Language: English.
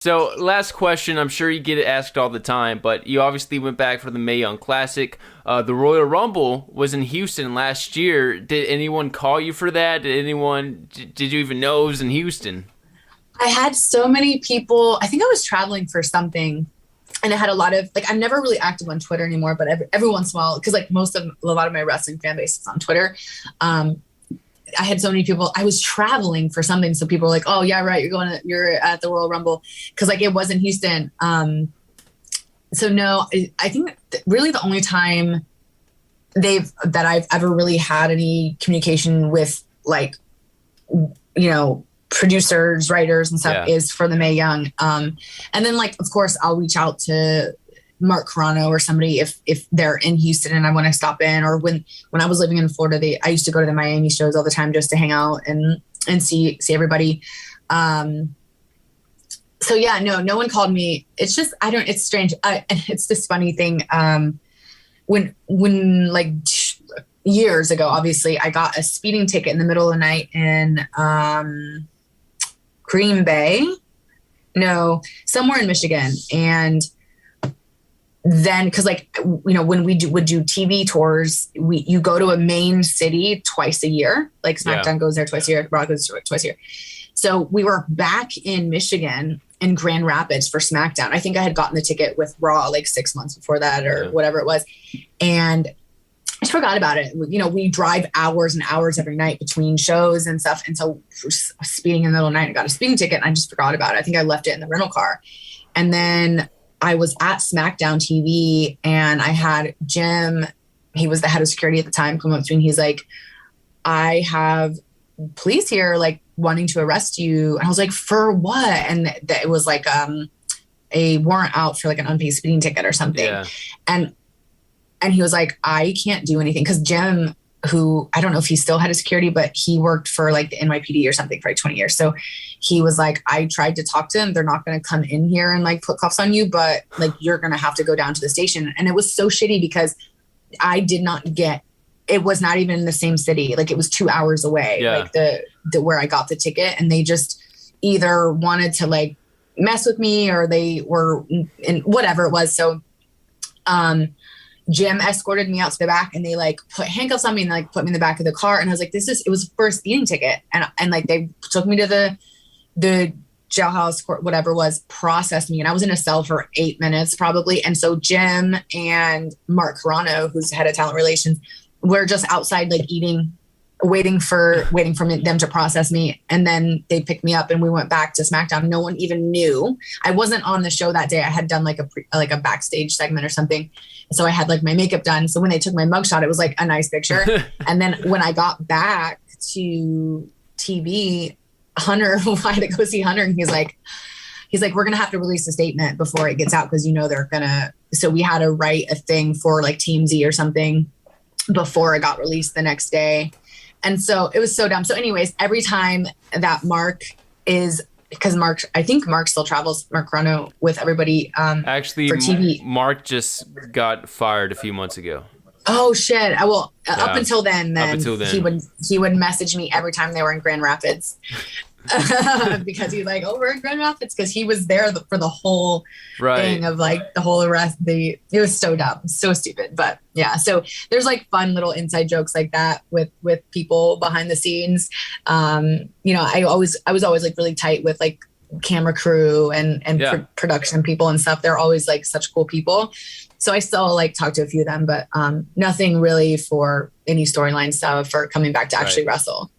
So, last question. I'm sure you get it asked all the time, but you obviously went back for the Mae Young Classic. The Royal Rumble was in Houston last year. Did anyone call you for that? Did you even know it was in Houston? I had so many people. I think I was traveling for something, and I had a lot of like. I'm never really active on Twitter anymore, but every once in a while, because like a lot of my wrestling fan base is on Twitter. I had so many people. I was traveling for something, so people were like, "Oh yeah, right, you're at the Royal Rumble," because like it was in Houston. So no, I think really the only time I've ever really had any communication with like producers, writers, and stuff is for the Mae Young. And then like of course I'll reach out to Mark Carano or somebody if they're in Houston and I want to stop in, or when I was living in Florida, I used to go to the Miami shows all the time just to hang out and see everybody. So yeah, no one called me. It's just, it's strange. It's this funny thing. When like years ago, obviously I got a speeding ticket in the middle of the night in Green Bay, somewhere in Michigan. And then because when we would do TV tours, you go to a main city twice a year. Like SmackDown goes there twice a year, Raw goes twice a year. So we were back in Michigan in Grand Rapids for SmackDown. I think I had gotten the ticket with Raw like 6 months before that or whatever it was. And I just forgot about it. We drive hours and hours every night between shows and stuff. And so speeding in the middle of the night, I got a speeding ticket and I just forgot about it. I think I left it in the rental car. And then I was at SmackDown TV and I had Jim, he was the head of security at the time, come up to me and he's like, "I have police here like wanting to arrest you." And I was like, "For what?" And it was like a warrant out for like an unpaid speeding ticket or something. Yeah. And he was like, "I can't do anything." Because Jim, who I don't know if he still had a security, but he worked for like the NYPD or something for like 20 years. So he was like, "I tried to talk to them. They're not going to come in here and like put cuffs on you, but like you're going to have to go down to the station." And it was so shitty because I did not get, it was not even in the same city. Like it was 2 hours away, like the where I got the ticket. And they just either wanted to like mess with me or they were in whatever it was. So, Jim escorted me out to the back and they like put handcuffs on me and like put me in the back of the car. And I was like, it was for a speeding ticket. And like, they took me to the jailhouse court, whatever it was, processed me. And I was in a cell for 8 minutes probably. And so Jim and Mark Carano, who's head of talent relations, were just outside, like eating, waiting for them to process me. And then they picked me up and we went back to SmackDown. No one even knew. I wasn't on the show that day. I had done like a backstage segment or something. So I had like my makeup done. So when they took my mugshot, it was like a nice picture. And then when I got back to TV, Hunter, I had to go see Hunter, and he's like, "We're going to have to release a statement before it gets out. Cause they're going to," so we had to write a thing for like TMZ or something before it got released the next day. And so it was so dumb. So anyways, every time that because I think Mark still travels, Mark Carano, with everybody actually, for TV. Mark just got fired a few months ago. Oh shit! Up until then, he would message me every time they were in Grand Rapids because he's like, "Oh, we're in Grand Rapids," because he was there for the whole thing of like the whole arrest. It was so dumb, so stupid, but yeah. So there's like fun little inside jokes like that with people behind the scenes. I was always like really tight with like camera crew and production people and stuff. They're always like such cool people. So I still like talk to a few of them, but nothing really for any storyline stuff or coming back to actually wrestle.